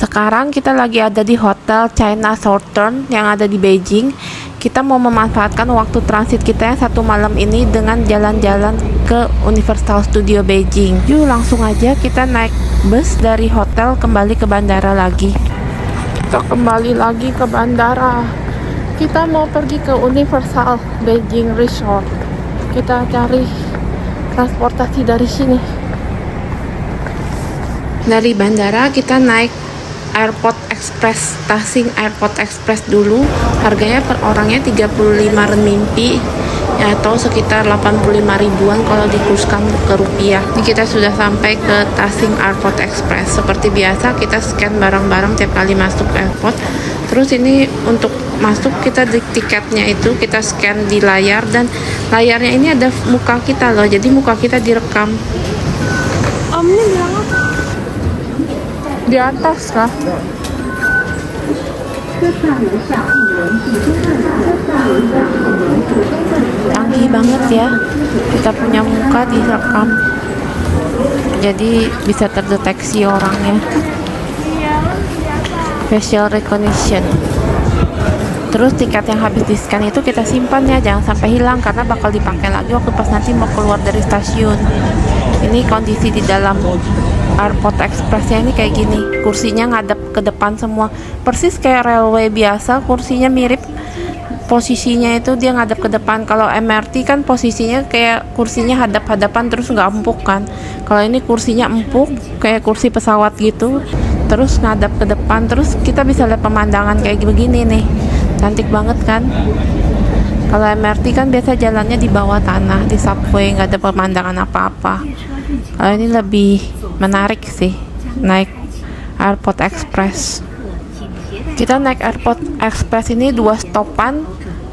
Sekarang kita lagi ada di Hotel China Southern yang ada di Beijing. Kita mau memanfaatkan waktu transit kita yang 1 malam ini dengan jalan-jalan ke Universal Studio Beijing. Yuk langsung aja kita naik bus dari hotel kembali ke bandara lagi. Kita kembali lagi ke bandara. Kita mau pergi ke Universal Beijing Resort. Kita cari transportasi dari sini. Dari bandara kita naik Airport Express, Tasing Airport Express dulu. Harganya per orangnya 35 renminbi ya, atau sekitar 85 ribuan kalau dikurskan ke rupiah. Ini kita sudah sampai ke Tasing Airport Express. Seperti biasa kita scan barang-barang tiap kali masuk airport. Terus ini untuk masuk kita di tiketnya itu kita scan di layar, dan layarnya ini ada muka kita loh, jadi muka kita direkam. Om ini bilang apa? Di atas kah? Canggih banget ya, kita punya muka direkam, jadi bisa terdeteksi orangnya. Facial recognition. Terus tiket yang habis di scan itu kita simpan ya, jangan sampai hilang karena bakal dipakai lagi waktu pas nanti mau keluar dari stasiun. Ini kondisi di dalam Airport Express-nya ini kayak gini. Kursinya ngadep ke depan semua, persis kayak railway biasa. Kursinya mirip, posisinya itu dia ngadep ke depan. Kalau MRT kan posisinya kayak kursinya hadap-hadapan terus nggak empuk kan. Kalau ini kursinya empuk kayak kursi pesawat gitu, terus ngadap ke depan. Terus kita bisa lihat pemandangan kayak begini nih, cantik banget kan. Kalau MRT kan biasa jalannya di bawah tanah, di subway, nggak ada pemandangan apa-apa. Kalau ini lebih menarik sih, naik Airport Express. Kita naik Airport Express ini 2 stopan,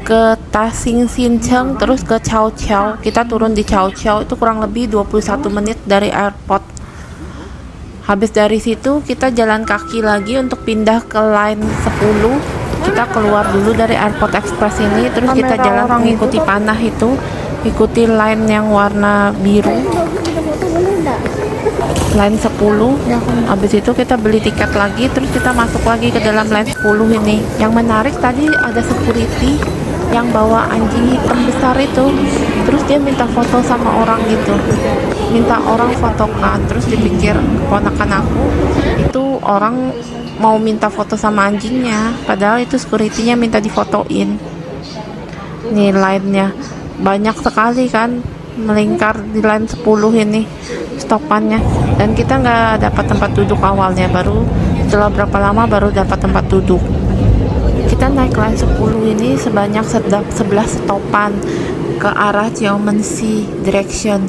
ke Tasing Xincheng terus ke Cao Cao. Kita turun di Cao Cao, itu kurang lebih 21 menit dari airport. Habis dari situ kita jalan kaki lagi untuk pindah ke line 10. Kita keluar dulu dari Airport Express ini, terus kita jalan mengikuti panah itu, ikuti line yang warna biru, line 10. Habis itu kita beli tiket lagi, terus kita masuk lagi ke dalam line 10 ini. Yang menarik tadi ada security yang bawa anjing hitam besar itu, terus dia minta foto sama orang gitu, minta orang fotokan. Terus dipikir keponakan aku itu orang mau minta foto sama anjingnya, padahal itu security-nya minta difotoin. Nih line-nya banyak sekali kan, melingkar di line 10 ini stopannya, dan kita nggak dapat tempat duduk awalnya, baru setelah berapa lama baru dapat tempat duduk. Kita naik line 10 ini sebanyak 11 stopan ke arah Jiaomensi direction,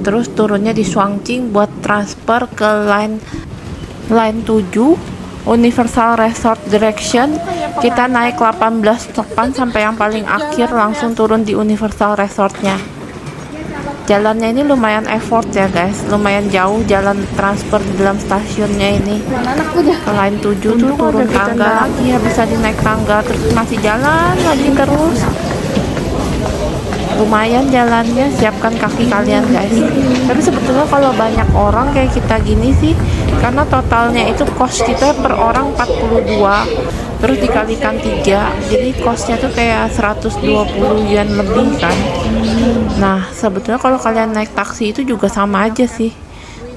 terus turunnya di Shuangqing buat transfer ke line 7 Universal Resort direction. Kita naik 18 stopan sampai yang paling akhir, langsung turun di Universal Resortnya. Jalannya ini lumayan effort ya guys, lumayan jauh jalan transfer di dalam stasiunnya ini. Ke line 7 tuh turun tangga lagi, ya bisa dinaik tangga, terus masih jalan lagi terus. Lumayan jalannya, siapkan kaki kalian guys. Tapi sebetulnya kalau banyak orang kayak kita gini sih, karena totalnya itu cost kita per orang 42, terus dikalikan 3, jadi costnya tuh kayak 120 yuan lebih kan. Nah sebetulnya kalau kalian naik taksi itu juga sama aja sih.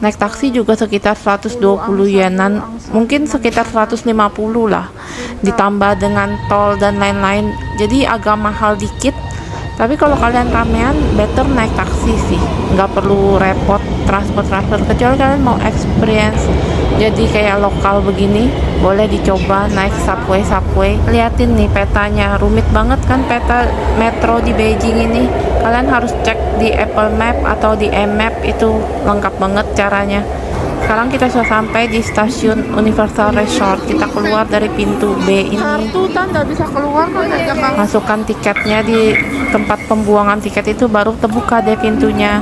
Naik taksi juga sekitar 120 yuanan, mungkin sekitar 150 lah, ditambah dengan tol dan lain-lain, jadi agak mahal dikit. Tapi kalau kalian ramean, better naik taksi sih, nggak perlu repot transfer, kecuali kalian mau experience jadi kayak lokal begini, boleh dicoba naik subway. Liatin nih petanya, rumit banget kan peta metro di Beijing ini. Kalian harus cek di Apple Map atau di eMap, itu lengkap banget caranya. Sekarang kita sudah sampai di stasiun Universal Resort. Kita keluar dari pintu B ini. Bisa keluar, masukkan tiketnya di tempat pembuangan tiket itu, baru terbuka deh pintunya.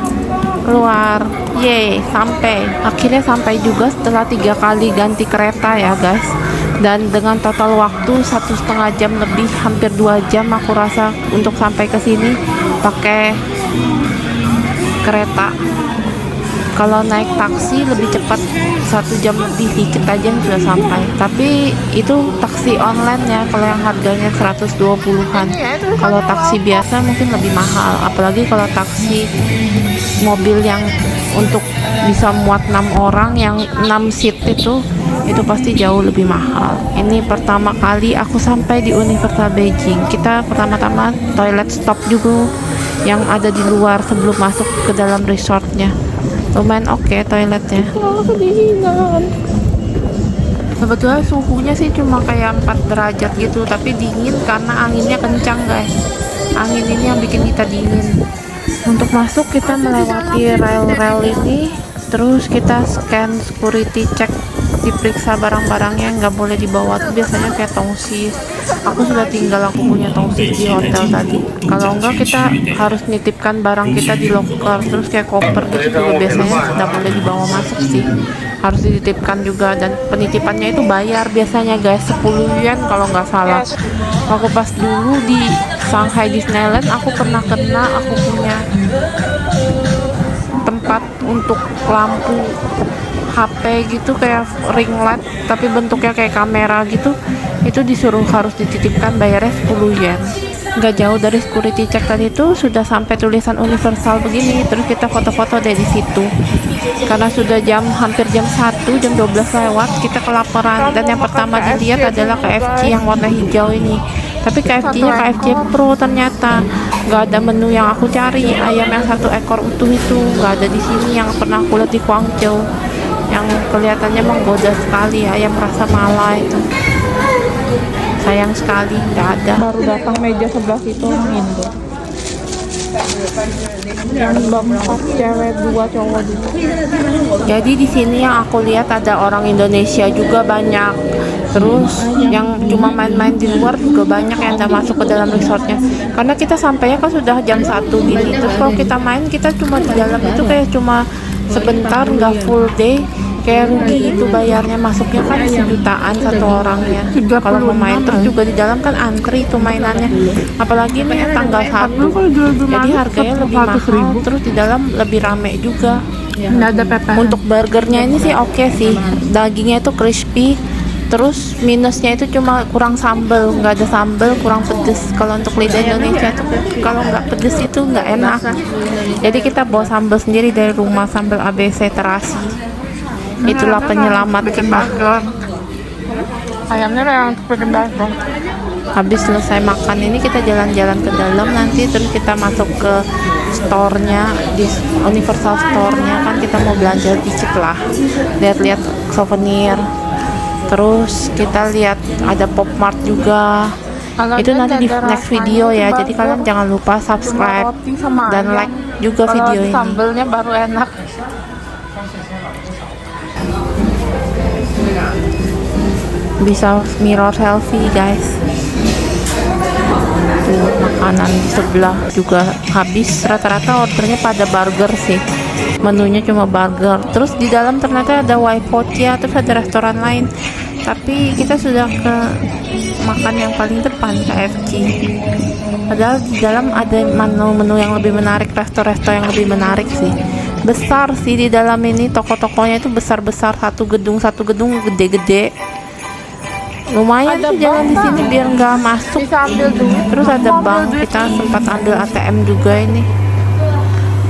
Keluar, yeay, sampai. Akhirnya sampai juga setelah 3 kali ganti kereta ya guys. Dan dengan total waktu 1,5 jam lebih, hampir 2 jam aku rasa untuk sampai ke sini pakai kereta. Kalau naik taksi lebih cepat 1 jam lebih dikit aja sudah sampai. Tapi itu taksi online ya, kalau yang harganya 120-an. Kalau taksi biasa mungkin lebih mahal, apalagi kalau taksi mobil yang untuk bisa muat 6 orang yang 6 seat itu pasti jauh lebih mahal. Ini pertama kali aku sampai di Universal Beijing. Kita pertama-tama toilet stop juga yang ada di luar sebelum masuk ke dalam resortnya. Lumayan oke toiletnya. Kedinginan. Sebetulnya suhunya sih cuma kayak 4 derajat gitu, tapi dingin karena anginnya kencang guys. Angin ini yang bikin kita dingin. Untuk masuk kita melewati rel-rel ini, terus kita scan security check, diperiksa barang-barangnya nggak boleh dibawa tuh biasanya kayak tongsis. Aku sudah tinggal, aku punya tongsis di hotel tadi. Kalau enggak kita harus nitipkan barang kita di locker, terus kayak koper gitu juga biasanya tidak boleh dibawa masuk sih, harus dititipkan juga. Dan penitipannya itu bayar biasanya guys, 10 yuan kalau nggak salah. Aku pas dulu di Shanghai Disneyland aku pernah kena, aku punya tempat untuk lampu HP gitu kayak ring light tapi bentuknya kayak kamera gitu, itu disuruh harus dititipkan, bayarnya 10 yen. Nggak jauh dari security check tadi itu sudah sampai tulisan Universal begini, terus kita foto-foto deh di situ. Karena sudah hampir jam 1, jam 12 lewat, kita kelaparan dan yang pertama dilihat adalah KFC yang warna hijau ini. Tapi KFC-nya KFC Pro ternyata. Nggak ada menu yang aku cari. Ayam yang 1 ekor utuh itu nggak ada di sini yang pernah aku lihat di Guangzhou, yang kelihatannya menggoda sekali, ayam rasa mala itu. Sayang sekali nggak ada. Baru datang meja sebelah situ orang Indo. Yang bangkok cewek 2 cowok dulu. Jadi di sini yang aku lihat ada orang Indonesia juga banyak. Terus yang cuma main-main di luar juga banyak yang udah masuk ke dalam resortnya. Karena kita sampainya kan sudah jam 1 gini. Terus kalau kita main kita cuma di dalam itu kayak cuma sebentar, nggak full day. Kayak rugi itu bayarnya, masuknya kan 1 jutaan 1 orangnya. Kalau mau main terus juga di dalam kan antri itu mainannya. Apalagi ini tanggal 1, jadi harganya lebih mahal. Terus di dalam lebih rame juga. Untuk burgernya ini sih oke sih, dagingnya itu crispy. Terus minusnya itu cuma kurang sambal, nggak ada sambal, kurang pedes. Kalau untuk lidah Indonesia tuh kalau nggak pedes itu nggak enak. Jadi kita bawa sambal sendiri dari rumah, sambal ABC terasi. Itulah penyelamat kita. Ayamnya yang bikin bagong. Habis selesai makan ini kita jalan-jalan ke dalam, nanti terus kita masuk ke store-nya, di Universal Store-nya kan kita mau belanja dikit lah, lihat-lihat souvenir. Terus kita lihat ada Pop Mart juga. Itu nanti di next video ya, jadi kalian jangan lupa subscribe dan like juga video ini. Sambelnya baru enak. Bisa mirror selfie guys. Tuh makanan di sebelah juga habis, rata-rata ordernya pada burger sih, menunya cuma burger. Terus di dalam ternyata ada Waipotia, terus ada restoran lain, tapi kita sudah ke makan yang paling depan, KFC. Padahal di dalam ada menu-menu yang lebih menarik, resto-resto yang lebih menarik sih. Besar sih di dalam ini, toko-tokonya itu besar-besar, satu gedung gede-gede. Lumayan sih jalan di sini biar nggak masuk. Terus ada bank, kita sempat ambil ATM juga ini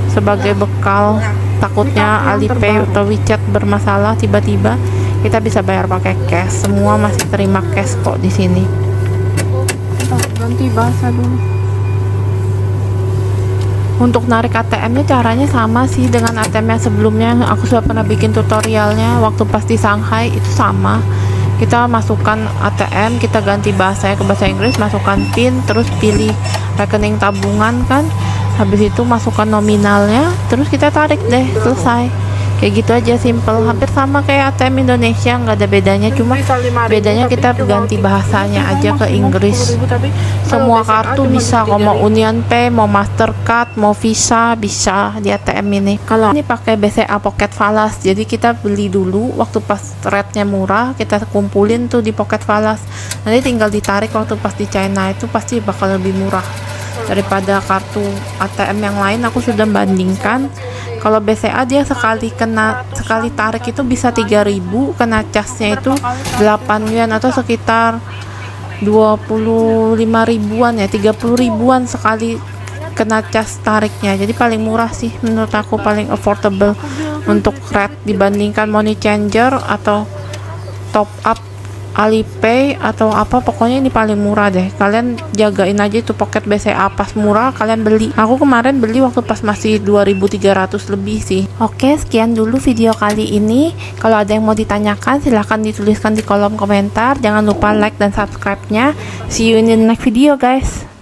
sebagai bekal. Takutnya Alipay atau WeChat bermasalah tiba-tiba, kita bisa bayar pakai cash. Semua masih terima cash kok di sini. Ganti bahasa dulu. Untuk narik ATM-nya caranya sama sih dengan ATM yang sebelumnya. Aku sudah pernah bikin tutorialnya waktu pas di Shanghai, itu sama. Kita masukkan ATM, kita ganti bahasanya ke bahasa Inggris, masukkan PIN, terus pilih rekening tabungan kan. Habis itu masukkan nominalnya, terus kita tarik deh, selesai. Kayak gitu aja, simple, hampir sama kayak ATM Indonesia, nggak ada bedanya, cuma bedanya kita ganti bahasanya aja ke Inggris. Semua kartu bisa, kalau mau Union Pay, mau Mastercard, mau Visa, bisa di ATM ini. Kalau ini pakai BCA Pocket Falas, jadi kita beli dulu waktu pas rate-nya murah, kita kumpulin tuh di Pocket Falas, nanti tinggal ditarik waktu pas di China, itu pasti bakal lebih murah daripada kartu ATM yang lain. Aku sudah bandingkan, Kalau BCA dia sekali tarik itu bisa 3.000, kena casnya itu 8 yuan atau sekitar 25 ribuan ya, 30 ribuan sekali kena cas tariknya. Jadi paling murah sih menurut aku, paling affordable untuk Red dibandingkan money changer atau top up Alipay atau apa. Pokoknya ini paling murah deh. Kalian jagain aja itu Pocket BCA, pas murah kalian beli. Aku kemarin beli waktu pas masih 2.300 lebih sih. Oke, sekian dulu video kali ini. Kalau ada yang mau ditanyakan silahkan dituliskan di kolom komentar. Jangan lupa like dan subscribe-nya. See you in the next video guys.